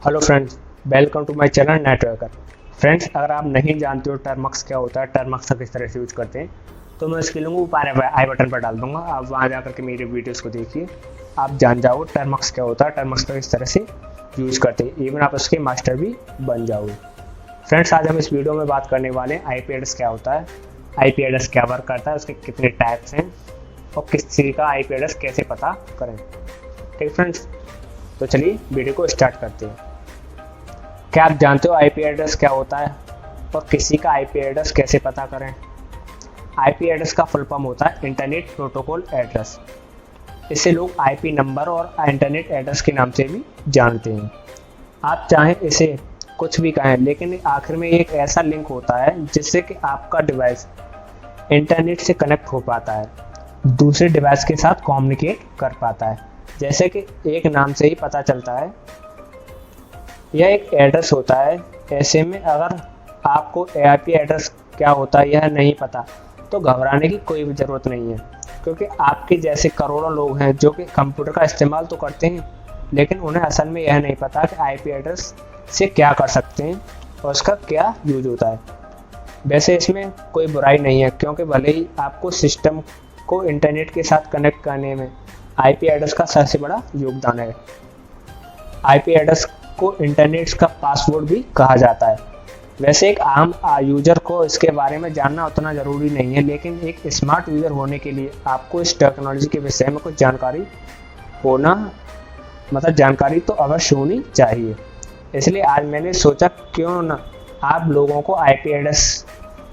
Hello friends, welcome to my channel networker. Friends, अगर आप नहीं जानते हो टर्मक्स क्या होता है, टर्मक्स का किस तरह से यूज करते हैं, तो मैं उसके लिंक ऊपर आई बटन पर डाल दूंगा। आप वहां जाकर के मेरी वीडियोस को देखिए, आप जान जाओ टर्मक्स क्या होता है, टर्मक्स का किस तरह से यूज करते हैं, इवन आप उसके मास्टर भी बन जाओगे। फ्रेंड्स, आज हम इस वीडियो में बात करने वाले हैं IP एड्रेस क्या होता है, IP एड्रेस क्या वर्क करता है, उसके कितने टाइप्स हैं और किसी का IP एड्रेस कैसे पता करें। ठीक फ्रेंड्स, तो चलिए वीडियो को स्टार्ट करते हैं। क्या आप जानते हो IP एड्रेस क्या होता है और किसी का IP एड्रेस कैसे पता करें? IP एड्रेस का फुल फॉर्म होता है इंटरनेट प्रोटोकॉल एड्रेस। इसे लोग IP नंबर और इंटरनेट एड्रेस के नाम से भी जानते हैं। आप चाहें इसे कुछ भी कहें, लेकिन आखिर में एक ऐसा लिंक होता है जिससे कि आपका डिवाइस इंटरनेट से कनेक्ट हो पाता है, दूसरे डिवाइस के साथ कम्युनिकेट कर पाता है। जैसे कि एक नाम से ही पता चलता है, यह एक एड्रेस होता है। ऐसे में अगर आपको IP एड्रेस क्या होता है यह नहीं पता, तो घबराने की कोई भी ज़रूरत नहीं है, क्योंकि आपके जैसे करोड़ों लोग हैं जो कि कंप्यूटर का इस्तेमाल तो करते हैं, लेकिन उन्हें असल में यह नहीं पता कि IP एड्रेस से क्या कर सकते हैं और उसका क्या यूज होता है। वैसे इसमें कोई बुराई नहीं है, क्योंकि भले ही आपको सिस्टम को इंटरनेट के साथ कनेक्ट करने में IP एड्रेस का सबसे बड़ा योगदान है। IP एड्रेस को इंटरनेट का पासवर्ड भी कहा जाता है। वैसे एक आम यूजर को इसके बारे में जानना उतना ज़रूरी नहीं है, लेकिन एक स्मार्ट यूजर होने के लिए आपको इस टेक्नोलॉजी के विषय में कुछ जानकारी जानकारी तो अवश्य होनी चाहिए। इसलिए आज मैंने सोचा क्यों ना आप लोगों को IP एड्रेस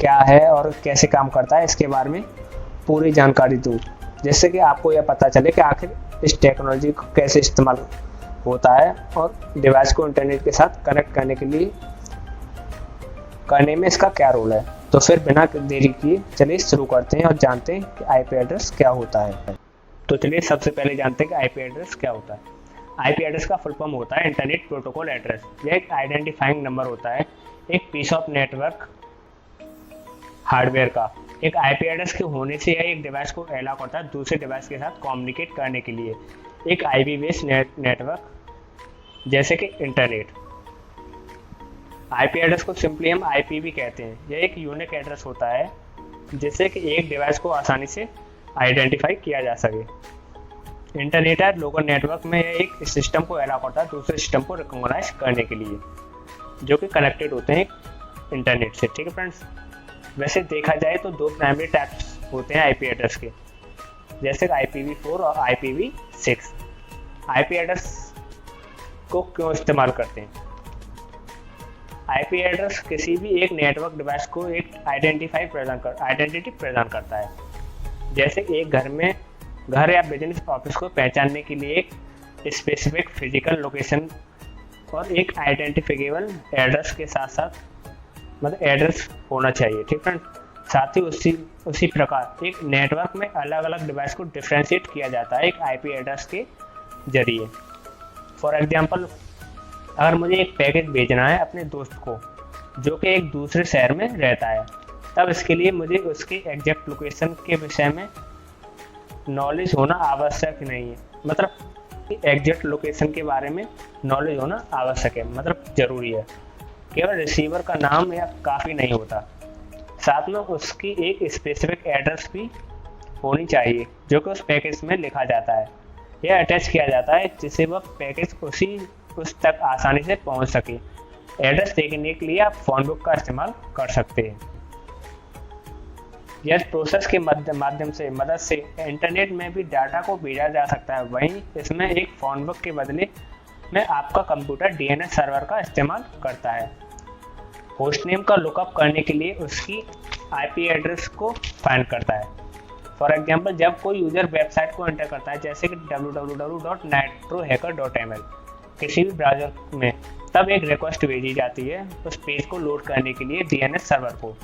क्या है और कैसे काम करता है इसके बारे में पूरी जानकारी दूँ, जिससे कि आपको यह पता चले कि आखिर इस टेक्नोलॉजी को कैसे इस्तेमाल होता है और डिवाइस को इंटरनेट के साथ कनेक्ट करने में इसका क्या रोल है। तो फिर बिना देरी किए चलिए शुरू करते हैं और जानते हैं कि IP एड्रेस क्या होता है। तो चलिए सबसे पहले जानते हैं कि IP एड्रेस क्या होता है। IP एड्रेस का फुल फॉर्म होता है इंटरनेट प्रोटोकॉल एड्रेस। यह एक आइडेंटिफाइंग नंबर होता है, एक पीस ऑफ नेटवर्क हार्डवेयर का। एक IP एड्रेस के होने से यह एक डिवाइस को अलाउ करता है दूसरे डिवाइस के साथ कम्युनिकेट करने के लिए। एक IP बेस्ड नेटवर्क जैसे कि इंटरनेट। IP एड्रेस को सिंपली हम IP भी कहते हैं। यह एक यूनिक एड्रेस होता है जिससे कि एक डिवाइस को आसानी से आइडेंटिफाई किया जा सके। इंटरनेट या लोकल नेटवर्क में यह एक सिस्टम को अलाउ करता है दूसरे सिस्टम को रिकॉग्नाइज करने के लिए, जो कि कनेक्टेड होते हैं इंटरनेट से। ठीक है फ्रेंड्स, वैसे देखा जाए तो दो प्राइमरी टाइप्स होते हैं IP एड्रेस के, जैसे IPv4 और IPv6। IP एड्रेस को क्यों इस्तेमाल करते हैं? IP एड्रेस किसी भी एक नेटवर्क डिवाइस को एक आइडेंटिटी प्रदान करता है। जैसे एक घर या बिजनेस ऑफिस को पहचानने के लिए एक स्पेसिफिक फिजिकल लोकेशन और एक आइडेंटिफिकेबल एड्रेस के साथ एड्रेस होना चाहिए। ठीक है, साथ ही उसी प्रकार एक नेटवर्क में अलग अलग डिवाइस को डिफ्रेंशिएट किया जाता है एक IP एड्रेस के जरिए। फॉर एग्जाम्पल, अगर मुझे एक पैकेज भेजना है अपने दोस्त को जो कि एक दूसरे शहर में रहता है, तब इसके लिए मुझे उसकी एग्जैक्ट लोकेशन के विषय में नॉलेज होना आवश्यक नहीं है। एग्जैक्ट लोकेशन के बारे में नॉलेज होना आवश्यक है, जरूरी है। केवल रिसीवर का नाम या काफ़ी नहीं होता, साथ में उसकी एक स्पेसिफिक एड्रेस भी होनी चाहिए जो कि उस पैकेज में लिखा जाता है या अटैच किया जाता है, जिससे वह पैकेज उस तक आसानी से पहुंच सके। एड्रेस देखने के लिए आप फोन बुक का इस्तेमाल कर सकते हैं। यह प्रोसेस के मदद से इंटरनेट में भी डाटा को भेजा जा सकता है। वहीं इसमें एक फोन बुक के बदले में आपका कंप्यूटर DNS सर्वर का इस्तेमाल करता है होस्ट नेम का लुकअप करने के लिए उसकी IP एड्रेस को फाइंड करता है। फॉर एग्जाम्पल, जब कोई यूजर वेबसाइट को एंटर करता है जैसे कि www.nitrohacker.ml किसी भी ब्राउज़र में, तब एक रिक्वेस्ट भेजी जाती है उस पेज को लोड करने के लिए DNS सर्वर को,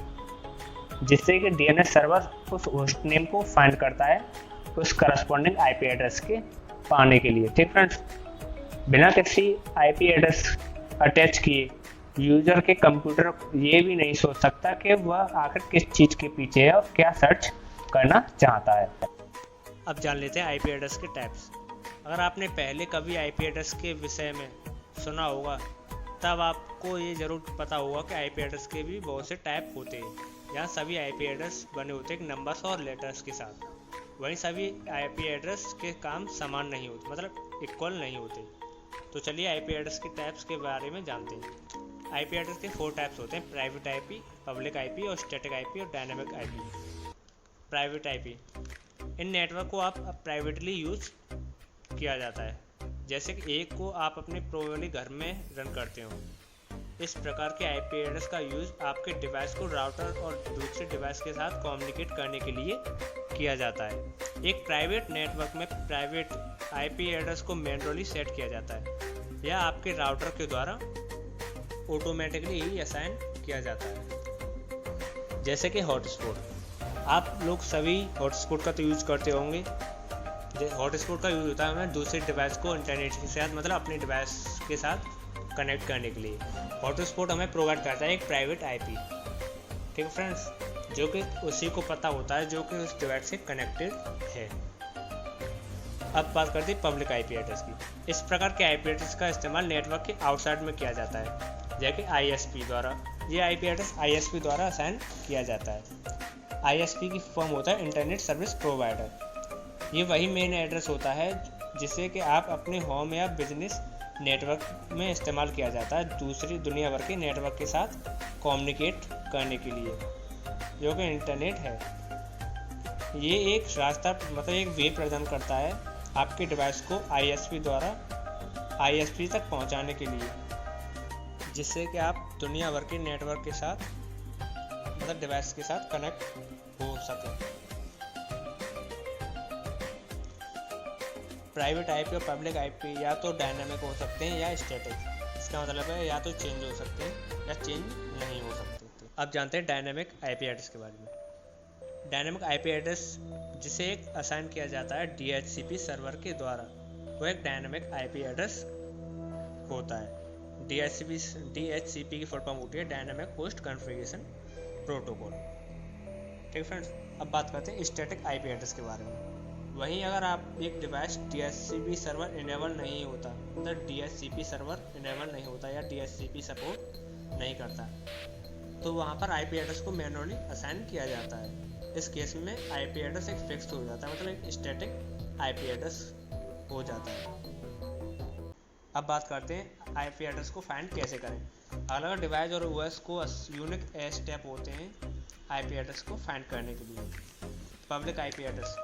जिससे कि DNS सर्वर उस होस्ट नेम को फाइंड करता है उस करस्पॉन्डिंग IP एड्रेस के पाने के लिए। ठीक फ्रेंड्स, बिना किसी IP एड्रेस अटैच किए यूजर के कंप्यूटर ये भी नहीं सोच सकता कि वह आखिर किस चीज़ के पीछे है और क्या सर्च करना चाहता है। अब जान लेते हैं IP एड्रेस के टाइप्स। अगर आपने पहले कभी IP एड्रेस के विषय में सुना होगा तब आपको ये ज़रूर पता होगा कि आईपी एड्रेस के भी बहुत से टाइप होते हैं। यहाँ सभी आईपी एड्रेस बने होते हैं नंबर्स और लेटर्स के साथ। वहीं सभी आईपी एड्रेस के काम समान नहीं होते, मतलब इक्वल नहीं होते। तो चलिए आईपी एड्रेस के टाइप्स के बारे में जानते हैं। आईपी एड्रेस के 4 टाइप्स होते हैं: प्राइवेट आईपी, पब्लिक आईपी और स्टैटिक आईपी और डायनेमिक आईपी। प्राइवेट आईपी, इन नेटवर्क को आप प्राइवेटली यूज किया जाता है, जैसे कि एक को आप अपने प्रोबेबली घर में रन करते हो। इस प्रकार के आईपी एड्रेस का यूज़ आपके डिवाइस को राउटर और दूसरे डिवाइस के साथ कम्युनिकेट करने के लिए किया जाता है। एक प्राइवेट नेटवर्क में प्राइवेट आईपी एड्रेस को मैन्युअली सेट किया जाता है या आपके राउटर के द्वारा ऑटोमेटिकली ही असाइन किया जाता है। जैसे कि हॉटस्पॉट, आप लोग सभी हॉटस्पॉट का तो यूज़ करते होंगे। हॉटस्पॉट का यूज़ होता है हमें दूसरे डिवाइस को इंटरनेट के साथ, मतलब अपने डिवाइस के साथ कनेक्ट करने के लिए। हॉटस्पॉट हमें प्रोवाइड करता है एक प्राइवेट आईपी, ठीक है फ्रेंड्स, जो कि उसी को पता होता है जो कि उस डिवाइस से कनेक्टेड है। अब बात करते हैं पब्लिक आईपी एड्रेस की। इस प्रकार के आईपी एड्रेस का इस्तेमाल नेटवर्क के आउटसाइड में किया जाता है, जैसे आईएसपी द्वारा। ये आईपी एड्रेस आईएसपी द्वारा असाइन किया जाता है। आईएसपी की फॉर्म होता है इंटरनेट सर्विस प्रोवाइडर। ये वही मेन एड्रेस होता है जिसे कि आप अपने होम या बिजनेस नेटवर्क में इस्तेमाल किया जाता है दूसरी दुनिया भर के नेटवर्क के साथ कम्युनिकेट करने के लिए, जो कि इंटरनेट है। ये एक रास्ता, मतलब एक वे प्रदान करता है आपके डिवाइस को आईएसपी तक पहुंचाने के लिए, जिससे कि आप दुनिया भर के नेटवर्क के साथ, मतलब डिवाइस के साथ कनेक्ट हो सकें। प्राइवेट आईपी और पब्लिक आईपी या तो डायनामिक हो सकते हैं या स्टैटिक। इसका मतलब है या तो चेंज हो सकते हैं या चेंज नहीं हो सकते। अब जानते हैं डायनामिक आईपी एड्रेस के बारे में। डायनामिक आईपी एड्रेस जिसे एक असाइन किया जाता है डीएचसीपी सर्वर के द्वारा, वो एक डायनामिक आईपी एड्रेस होता है। डीएचसीपी की फुल फॉर्म होती है डायनामिक होस्ट कॉन्फ़िगरेशन प्रोटोकॉल। ठीक फ्रेंड्स, अब बात करते हैं स्टैटिक आईपी एड्रेस के बारे में। वहीं अगर आप एक डिवाइस डीएचसीपी सर्वर इनेबल नहीं होता, मतलब डीएचसीपी सर्वर इनेबल नहीं होता या डीएचसीपी सपोर्ट नहीं करता, तो वहाँ पर आईपी एड्रेस को मैन्युअली असाइन किया जाता है। इस केस में आईपी एड्रेस एक फिक्स हो जाता है, मतलब एक स्टैटिक आईपी एड्रेस हो जाता है। अब बात करते हैं आईपी एड्रेस को फाइंड कैसे करें। अलग अलग डिवाइस और ओएस को यूनिक स्टेप होते हैं आईपी एड्रेस को फाइंड करने के लिए। पब्लिक आईपी एड्रेस,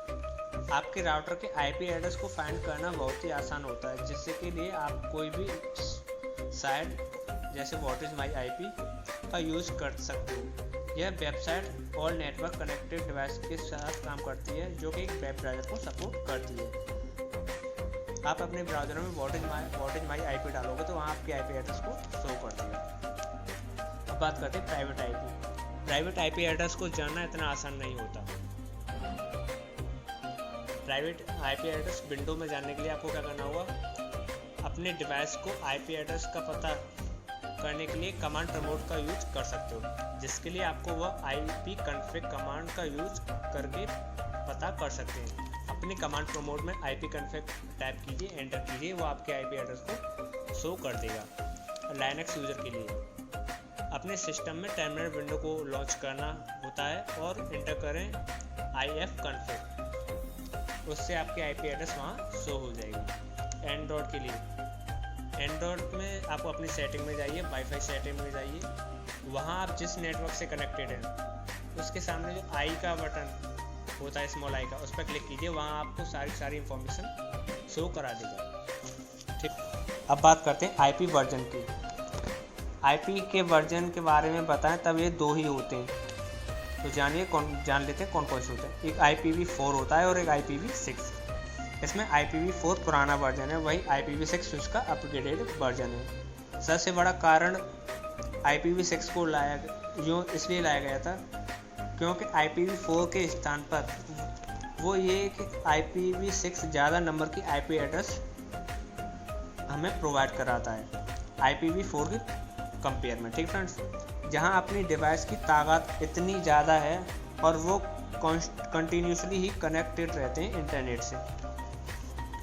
आपके राउटर के आईपी एड्रेस को फाइंड करना बहुत ही आसान होता है, जिससे के लिए आप कोई भी साइट जैसे व्हाट इज माई आईपी का यूज़ कर सकते हो। यह वेबसाइट और नेटवर्क कनेक्टेड डिवाइस के साथ काम करती है, जो कि एक वेब ब्राउज़र को सपोर्ट करती है। आप अपने ब्राउज़र में व्हाट इज माई आईपी डालोगे तो वहाँ आपके आईपी एड्रेस को शो कर देगा। अब बात करते हैं private IP. Private IP address को जानना इतना आसान नहीं होता। प्राइवेट आईपी एड्रेस विंडो में जानने के लिए आपको क्या करना होगा, अपने डिवाइस को आईपी एड्रेस का पता करने के लिए कमांड प्रमोट का यूज कर सकते हो, जिसके लिए आपको वह आईपी कॉन्फ़िग कमांड का यूज करके पता कर सकते हैं। अपने कमांड प्रमोट में आईपी कॉन्फ़िग टाइप कीजिए, एंटर कीजिए, वो आपके आईपी एड्रेस को शो कर देगा। लाइनक्स यूज़र के लिए अपने सिस्टम में टर्मिनल विंडो को लॉन्च करना होता है और एंटर करें IF कॉन्फ़िग, उससे आपकी आईपी एड्रेस वहाँ शो हो जाएगी। एंड्रॉयड के लिए, एंड्रॉयड में आपको अपनी सेटिंग में जाइए, वाईफाई सेटिंग में जाइए, वहाँ आप जिस नेटवर्क से कनेक्टेड हैं उसके सामने जो आई का बटन होता है, स्मॉल आई का, उस पर क्लिक कीजिए, वहाँ आपको सारी इंफॉर्मेशन शो करा देगा। ठीक, अब बात करते हैं आईपी वर्जन की। आईपी के वर्जन के बारे में बताएं तब ये 2 ही होते हैं, तो जान लेते हैं कौन कौन से होते हैं। एक IPv4 होता है और एक IPv6। इसमें IPv4 पुराना वर्जन है, वही IPv6 उसका अपग्रेडेड वर्जन है। सबसे बड़ा कारण IPv6 को इसलिए लाया गया था क्योंकि IPv4 के स्थान पर वो ये कि IPv6 ज़्यादा नंबर की आईपी एड्रेस हमें प्रोवाइड कराता है IPv4 के कंपेयर में। ठीक फ्रेंड्स, जहां अपनी डिवाइस की ताकत इतनी ज़्यादा है और वो कंटिन्यूसली ही कनेक्टेड रहते हैं इंटरनेट से,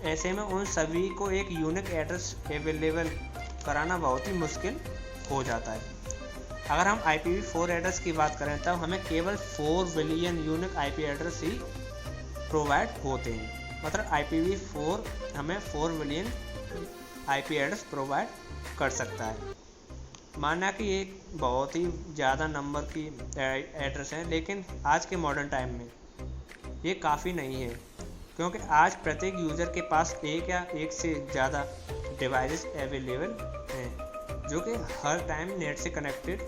ऐसे में उन सभी को एक यूनिक एड्रेस अवेलेबल कराना बहुत ही मुश्किल हो जाता है। अगर हम IPv4 एड्रेस की बात करें तब हमें केवल 4 बिलियन यूनिक IP एड्रेस ही प्रोवाइड होते हैं। मतलब IPv4 हमें 4 बिलियन IP एड्रेस प्रोवाइड कर सकता है। माना कि एक बहुत ही ज़्यादा नंबर की एड्रेस है, लेकिन आज के मॉडर्न टाइम में ये काफ़ी नहीं है, क्योंकि आज प्रत्येक यूज़र के पास एक या एक से ज़्यादा डिवाइसेस अवेलेबल हैं जो कि हर टाइम नेट से कनेक्टेड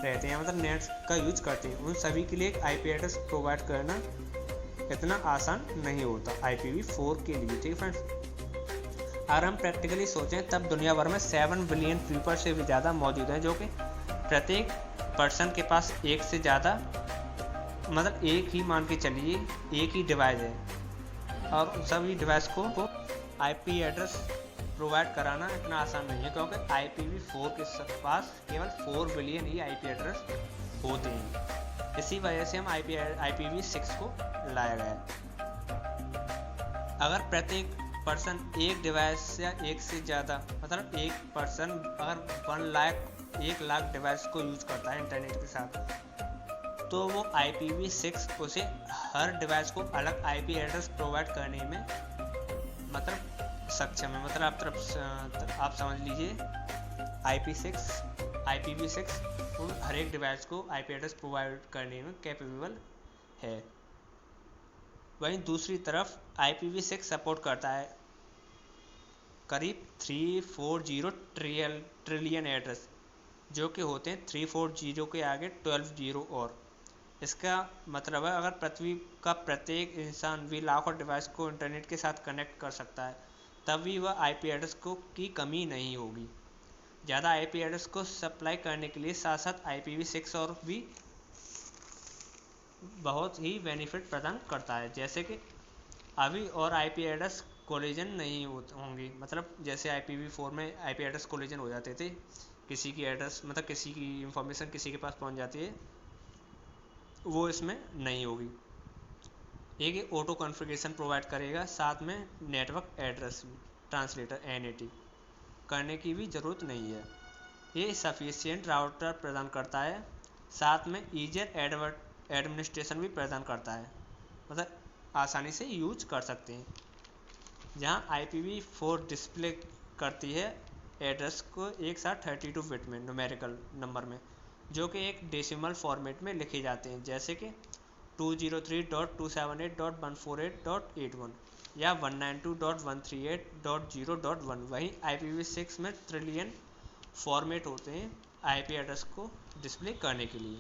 रहते हैं, मतलब नेट का यूज करते हैं। उन सभी के लिए एक IP एड्रेस प्रोवाइड करना इतना आसान नहीं होता IPv4 के लिए। ठीक है फ्रेंड्स, अगर हम प्रैक्टिकली सोचें तब दुनिया भर में 7 बिलियन पीपल से भी ज़्यादा मौजूद हैं, जो कि प्रत्येक पर्सन के पास एक से ज़्यादा, मतलब एक ही मान के चलिए एक ही डिवाइस है, और सभी डिवाइस को IP एड्रेस प्रोवाइड कराना इतना आसान नहीं है, क्योंकि IPv4 के पास केवल 4 बिलियन ही IP एड्रेस होते हैं। इसी वजह से हम IPv6 को लाया गया। अगर प्रत्येक पर्सन एक डिवाइस या एक से ज़्यादा, मतलब एक पर्सन अगर 1 लाख डिवाइस को यूज करता है इंटरनेट के साथ, तो वो IPv6 उसे हर डिवाइस को अलग IP एड्रेस प्रोवाइड करने में मतलब सक्षम है। मतलब आप समझ लीजिए IPv6 उन हर एक डिवाइस को IP एड्रेस प्रोवाइड करने में कैपेबल है। वहीं दूसरी तरफ IPv6 सपोर्ट करता है करीब 340 ट्रिलियन एड्रेस, जो कि होते हैं 340 के आगे 12 जीरो और। इसका मतलब है अगर पृथ्वी का प्रत्येक इंसान भी लाखों डिवाइस को इंटरनेट के साथ कनेक्ट कर सकता है, तब भी वह IP एड्रेस की कमी नहीं होगी। ज़्यादा IP एड्रेस को सप्लाई करने के लिए साथ साथ IPv6 और भी बहुत ही बेनिफिट प्रदान करता है, जैसे कि अभी और IP एड्रेस कोलिजन नहीं होंगी। मतलब जैसे IPv4 में IP एड्रेस कोलिजन हो जाते थे, किसी की एड्रेस मतलब किसी की इंफॉर्मेशन किसी के पास पहुंच जाती है, वो इसमें नहीं होगी। एक ऑटो कॉन्फ़िगरेशन प्रोवाइड करेगा, साथ में नेटवर्क एड्रेस ट्रांसलेटर NAT करने की भी ज़रूरत नहीं है। ये सफिशिएंट राउटर प्रदान करता है, साथ में ईजियर एडमिनिस्ट्रेशन भी प्रदान करता है, मतलब आसानी से यूज कर सकते हैं। जहां IPv4 डिस्प्ले करती है एड्रेस को एक साथ 32 बिट में न्यूमेरिकल नंबर में, जो कि एक डेसिमल फॉर्मेट में लिखे जाते हैं, जैसे कि 203.278.148.81 या 192.138.0.1। वहीं IPv6 में ट्रिलियन फॉर्मेट होते हैं IP एड्रेस को डिस्प्ले करने के लिए।